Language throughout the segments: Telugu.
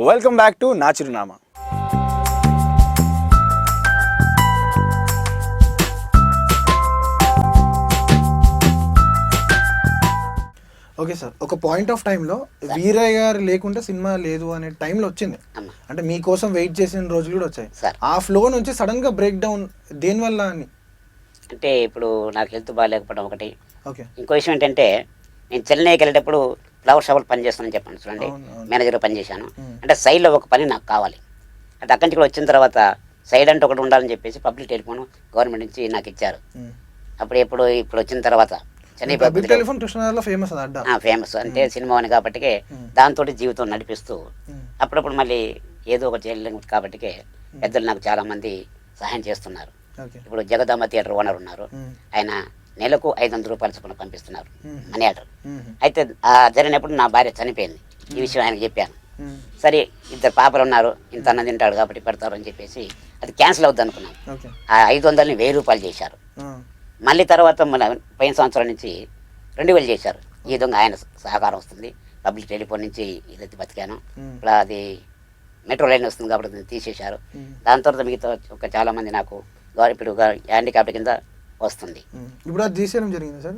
వెల్కమ్ బ్యాక్ టు నా చిరునామా. ఓకే సార్, ఒక పాయింట్ ఆఫ్ టైంలో వీరయ్య గారు లేకుంటే సినిమా లేదు అనే టైంలో వచ్చింది. అంటే మీకోసం వెయిట్ చేసిన రోజులు కూడా వచ్చాయి. ఆ ఫ్లో నుంచి సడన్ గా బ్రేక్ డౌన్ దేనివల్ల అని? అంటే ఇప్పుడు నాకు హెల్త్ బాగాలేకపోవడం ఒకటి. ఓకే. ఇంకో విషయం ఏంటంటే నేను చెన్నైకి వెళ్ళేటప్పుడు ఫ్లవర్ షాప్లో పనిచేస్తానని చెప్పాను చూడండి, మేనేజర్గా పనిచేశాను. అంటే సైడ్లో ఒక పని నాకు కావాలి. అంటే అక్కడి నుంచి కూడా వచ్చిన తర్వాత సైడ్ అంటే ఒకటి ఉండాలని చెప్పేసి పబ్లిక్ టెలిఫోన్ గవర్నమెంట్ నుంచి నాకు ఇచ్చారు. అప్పుడు ఇప్పుడు వచ్చిన తర్వాత చెన్నై పబ్లిక్ టెలిఫోన్ ఫేమస్ అంటే సినిమా అని కాబట్టి దాంతో జీవితం నడిపిస్తూ అప్పుడప్పుడు మళ్ళీ ఏదో ఒక చేయలేము కాబట్టి పెద్దలు నాకు చాలా మంది సహాయం చేస్తున్నారు. ఇప్పుడు జగదాంబ థియేటర్ ఓనర్ ఉన్నారు, ఆయన నెలకు 500 రూపాయలు చొప్పున పంపిస్తున్నారు మనీ ఆర్డర్. అయితే జరిగినప్పుడు నా భార్య చనిపోయింది, ఈ విషయం ఆయనకు చెప్పాను. సరే 2 పాపలు ఉన్నారు, ఇంత అన్నం తింటాడు కాబట్టి పెడతారు అని చెప్పేసి అది క్యాన్సిల్ అవుద్ది అనుకున్నాను. ఆ 500ని 1000 రూపాయలు చేశారు. మళ్ళీ తర్వాత మన పోయిన సంవత్సరం నుంచి 2000 చేశారు. ఈ విధంగా ఆయన సహకారం వస్తుంది. పబ్లిక్ టెలిఫోన్ నుంచి ఇది బతికాను. ఇప్పుడు అది మెట్రో లైన్ వస్తుంది కాబట్టి దాన్ని తీసేశారు. దాని తర్వాత మిగతా ఒక చాలా మంది నాకు ఇప్పుడు హ్యాండిక్యాప్ట్ కింద వస్తుంది. ఇప్పుడు అది తీసేయడం జరిగింది సార్?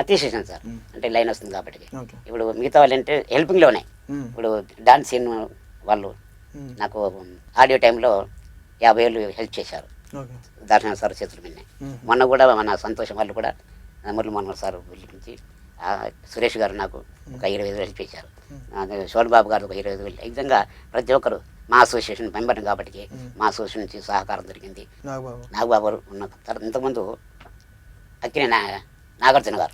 తీసేసాను సార్, అంటే లైన్ వస్తుంది కాబట్టి. ఇప్పుడు మిగతా వాళ్ళు అంటే హెల్పింగ్లోనే. ఇప్పుడు డాన్స్ సీన్ వాళ్ళు నాకు ఆడియో టైంలో 50,000 హెల్ప్ చేశారు దర్శన సార్ చేతుల మీదనే. మొన్న కూడా మన సంతోషం వాళ్ళు కూడా మురళి మనోహర్ సార్ పిలిపించి సురేష్ గారు నాకు ఒక 25,000 హెల్ప్ చేశారు. శోభన్ బాబు గారు ఒక 25,000. ఈ విధంగా ప్రతి ఒక్కరు మా అసోసియేషన్ మెంబర్ని కాబట్టి మా అసోసియేషన్ నుంచి సహకారం దొరికింది. నాగబాబు గారు ఉన్న తర్వాత ఇంతకుముందు అక్కినే నాగార్జున గారు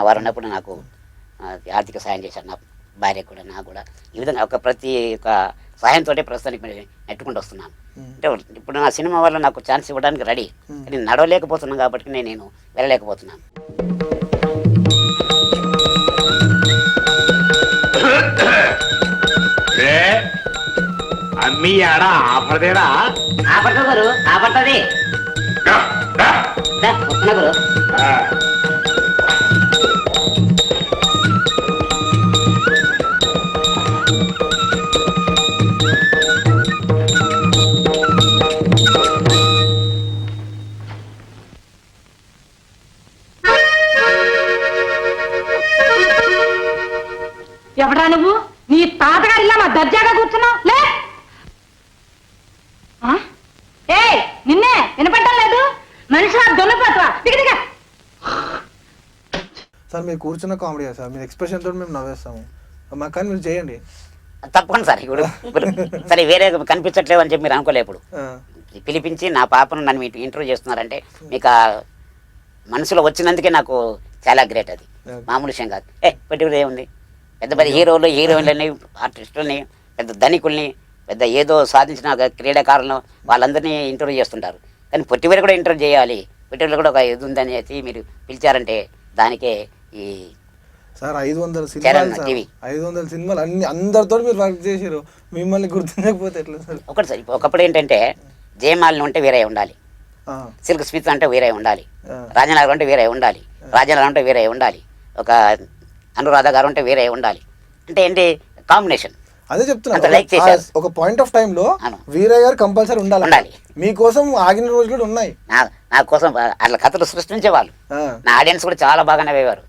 వారు ఉన్నప్పుడు నాకు ఆర్థిక సాయం చేశారు, నా భార్య కూడా నాకు కూడా. ఈ విధంగా ప్రతి ఒక్క సహాయంతో ప్రస్తుతానికి నెట్టుకుంటూ వస్తున్నాను. అంటే ఇప్పుడు నా సినిమా వల్ల నాకు ఛాన్స్ ఇవ్వడానికి రెడీ, కానీ నడవలేకపోతున్నాను కాబట్టి నేను వెళ్ళలేకపోతున్నాను. అమ్మి ఆడ ఆపడదేరా? ఆపడతా గురు, ఆపడుతుంది. గురు ఎవడా నువ్వు? నీ తాతగారిలా మా దర్జాగా కూర్చున్నావు. లే నిన్నే వినపడటం లేదు? మనిషి దొన్నపోతావా? దిగదిగా సార్ మీరు కూర్చున్న కామెడీ సార్, మీరు ఎక్స్ప్రెషన్ తోటి మేము నవ్వేస్తాము. మాకు కానీ మీరు చేయండి తప్పకుండా సార్. ఇప్పుడు సరే వేరే కనిపించట్లేదు అని చెప్పి మీరు అనుకోలే. ఇప్పుడు పిలిపించి నా పాపను నన్ను మీరు ఇంటర్వ్యూ చేస్తున్నారంటే మీకు మనసులో వచ్చినందుకే నాకు చాలా గ్రేట్. అది మామూలు విషయం కాదు. పర్టికులర్ ఏముంది, పెద్ద పెద్ద హీరోలు హీరోయిన్లని ఆర్టిస్టులని పెద్ద ధనికుల్ని పెద్ద ఏదో సాధించిన క్రీడాకారులను వాళ్ళందరినీ ఇంటర్వ్యూ చేస్తుంటారు. కానీ పొట్టివేరు కూడా ఇంటర్వ్యూ చేయాలి, పొట్టివేరు కూడా ఒక ఇది ఉందని మీరు పిలిచారంటే దానికే ఈ సార్ 500 సినిమాలు అన్ని అందరితో మీరు వర్క్ చేశారు, మిమ్మల్ని గుర్తుండకపోతే ఎట్లా సార్? ఒకటి సార్, ఒకప్పుడు ఏంటంటే జయమాలిని ఉంటే వేరే ఉండాలి, సిల్క్ స్మిత్ అంటే వేరే ఉండాలి, రాజనగర్ అంటే వేరే ఉండాలి, రాజనగర్ అంటే వేరే ఉండాలి, ఒక అనురాధ గారు అంటే వేరే ఉండాలి. అంటే ఏంటి కాంబినేషన్? అదే చెప్తున్నా, ఒక పాయింట్ ఆఫ్ టైం లో వీరయ్య గారు కంపల్సరీ ఉండాలి. మీకోసం ఆగిన రోజులు కూడా ఉన్నాయి. నా కోసం అట్లా కథలు సృష్టించేవాళ్ళు. నా ఆడియన్స్ కూడా చాలా బాగానే వేవారు.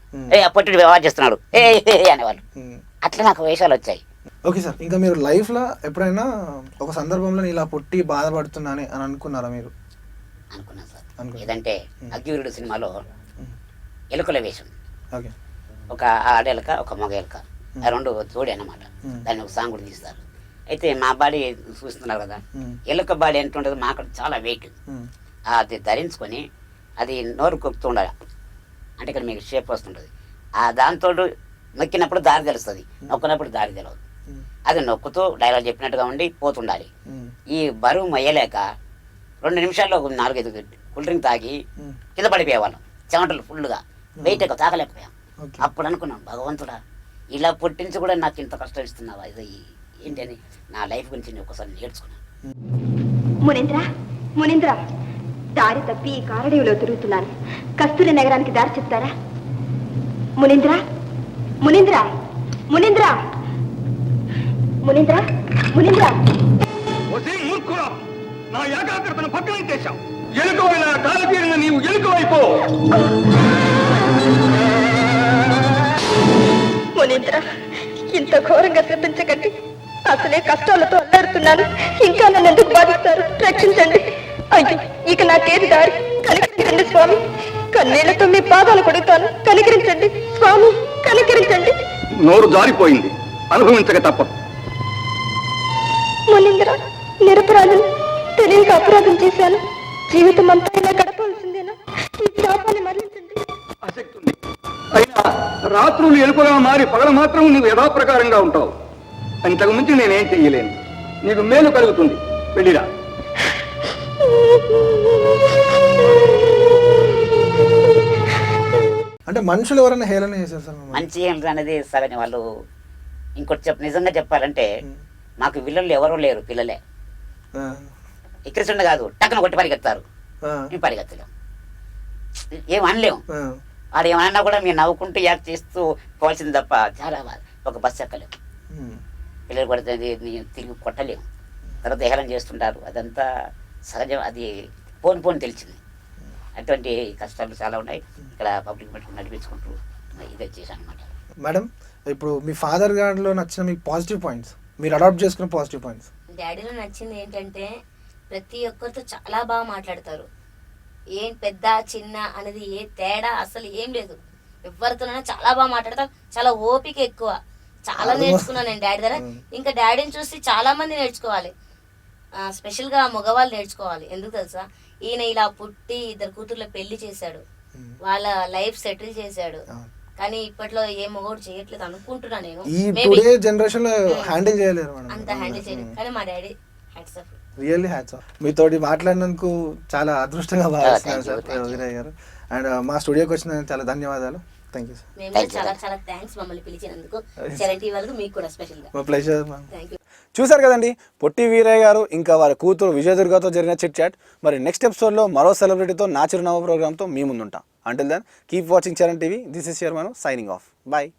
అప్పటి వ్యవహారం చేస్తున్నాడు అనేవాళ్ళు. అట్లా నాకు వేషాలు వచ్చాయి. ఓకే సార్, ఇంకా మీరు లైఫ్ లో ఎప్పుడైనా ఒక సందర్భంలో ఇలా పుట్టి బాధపడుతున్నాను అని అనుకున్నారా మీరు? అనుకున్నాను సార్. ఏదంటే అగ్గివీరుడు సినిమాలో ఎలుకల వేషం, ఒక ఆడెలక ఒక మగ ఎలక, ఆ 2 జోడి అన్నమాట. దాన్ని ఒక సాంగ్ కూడా తీస్తారు. అయితే మా బాడీ చూస్తున్నారు కదా, ఎలుక బాడీ ఎంత ఉంటుంది, మా అక్కడ చాలా వెయిట్. అది ధరించుకొని అది నోరు కొక్కుతూ ఉండాలి. అంటే ఇక్కడ మీకు షేప్ వస్తుంటుంది. దాంతో నొక్కినప్పుడు దారి తెలుస్తుంది, నొక్కినప్పుడు దారి తెలియదు. అది నొక్కుతూ డైలాగ్ చెప్పినట్టుగా ఉండి పోతుండాలి. ఈ బరువు మొయ్యలేక 2 నిమిషాల్లో 4-5 కూల్ డ్రింక్ తాగి కింద పడిపోయేవాళ్ళం, చెమటలు ఫుల్గా, వెయిట్ ఎక్కువ తాగలేకపోయాం. అప్పుడు అనుకున్నాను, భగవంతుడా ఇలా పుట్టించి కూడా నాకు ఇంత కష్టం ఇస్తున్నావా, ఇది ఏంటని నా లైఫ్ గురించి నేను ఒకసారి నేర్చుకున్నాను. మునీంద్ర, దారి తప్పి ఈ కారడీలో తిరుగుతున్నాను. కస్తూరి నగరానికి దారి చెప్తారా? మునీంద్ర, మునీంద్ర, మునీంద్ర. మునీంద్ర మునీంద్ర ఒసే మూర్ఖురా, నా ఏకాగ్రతను పక్కన చేశావు. ఎలుకవైన కాలతీరిన నీవు ఎలుకవైపో. మునీంద్ర, ఇంత ఘోరంగా శపించకండి. అసలే కష్టాలతో అల్లాడుతున్నాను, ఇంకా నన్ను ఎందుకు బాధిస్తారు? రక్షించండి. అయ్యో, ఇక నాకేది దారి? కనికరించండి స్వామి. కన్నీళ్లతో మీ పాదాలు కొడుతాను, కనికరించండి స్వామి, కనికరించండి. నోరు జారిపోయింది, అనుభవించక తప్పదు. మునీంద్ర, నిరపరాధులు, తెలియక అపరాధం చేశాను. జీవితం అంతా ఇలా గడపవలసిందేనా? ఈ శాపాన్ని మరణించండి. ఆసక్తి ఉంది. అయినా రాత్రులు ఎలుకగా మారి పగల మాత్రం నీవు యథాప్రకారంగా ఉంటావు. అంతకు మించి నేనేం చెయ్యలేను. నీకు మేలు కలుగుతుంది, వెళ్ళిరా. అంటే మనుషులు ఎవరైనా హేళన చేశారు సార్ మిమ్మల్ని? మంచి ఏంటి అనేది సగని వాళ్ళు. ఇంకోటి నిజంగా చెప్పాలంటే మాకు విల్లలు ఎవరూ లేరు, పిల్లలే. ఆ, ఎక్కిరిస్తుండ కాదు, టక్కన కొట్టి పరిగెత్తారు. ఆ, మేము పరిగెత్తలేం, ఏం అనలేం. ఆ, వాడు ఏమన్నా కూడా మేము నవ్వుకుంటూ యాక్ట్ చేస్తూ పోవాల్సింది తప్ప చాలా ఒక బస్సు ఎక్కలేము. ఉమ్. పిల్లలు కొడితే తిరిగి కొట్టలేము. తర్వాత హేళన చేస్తుంటారు. అదంతా సహజం, అది పోని తెలిసింది. అటువంటి కష్టాలు చాలా ఉన్నాయి. ఇక్కడ పబ్లిక్ పెట్టుకుని నడిపించుకుంటూ ఇదే చేశాను అనమాట. మేడం, ఇప్పుడు మీ ఫాదర్ గారిలో నచ్చిన మీకు పాజిటివ్ పాయింట్స్, మీరు అడాప్ట్ చేసుకున్న పాజిటివ్ పాయింట్స్? డాడీలో నచ్చింది ఏంటంటే ప్రతి ఒక్కరితో చాలా బాగా మాట్లాడతారు. ఏం పెద్ద చిన్న అనేది ఏ తేడా అసలు ఏం లేదు. ఎవరితోనైనా చాలా బాగా మాట్లాడతారు. చాలా ఓపిక ఎక్కువ. చాలా నేర్చుకున్నాను నేను డాడీ దగ్గర. ఇంకా డాడీని చూసి చాలా మంది నేర్చుకోవాలి. స్పెషల్గా మగవాళ్ళు నేర్చుకోవాలి. ఎందుకు తెలుసా? ఈయన ఇలా పుట్టి 2 కూతుర్ల పెళ్లి చేశాడు, వాళ్ళ లైఫ్ సెటిల్ చేశాడు. కానీ ఇప్పట్లో ఏ మగోడు చేయట్లేదు అనుకుంటున్నా నేను. ఈ టుడే జనరేషన్ లో హ్యాండిల్ చేయలేరు మేడం, అంత హ్యాండిల్ చేయలేదు. కానీ మా daddy hats off. Really hats off. మీతోటి మాట్లాడినందుకు చాలా అదృష్టంగా భావిస్తున్నాను సార్ వీరయ్య గారు. అండ్ మా స్టూడియోకి వచ్చినందుకు చాలా ధన్యవాదాలు. Thank you sir. మేము కూడా చాలా చాలా థ్యాంక్స్ మమ్మల్ని పిలిచినందుకు. చరణ్ వాళ్ళకు మీకు కూడా స్పెషల్గా మా ప్లెజర్ మ్యామ్. Thank you. చూశారు కదండి పొట్టి వీరయ్య గారు ఇంకా వారి కూతురు విజయదుర్గతో జరిగిన చిట్ చాట్. మరి నెక్స్ట్ ఎపిసోడ్లో మరో సెలబ్రిటీతో నా చిరునవ్వు ప్రోగ్రామ్తో మీ ముందుంటాం. Until then keep watching Charan TV. This is your Manu signing off. Bye.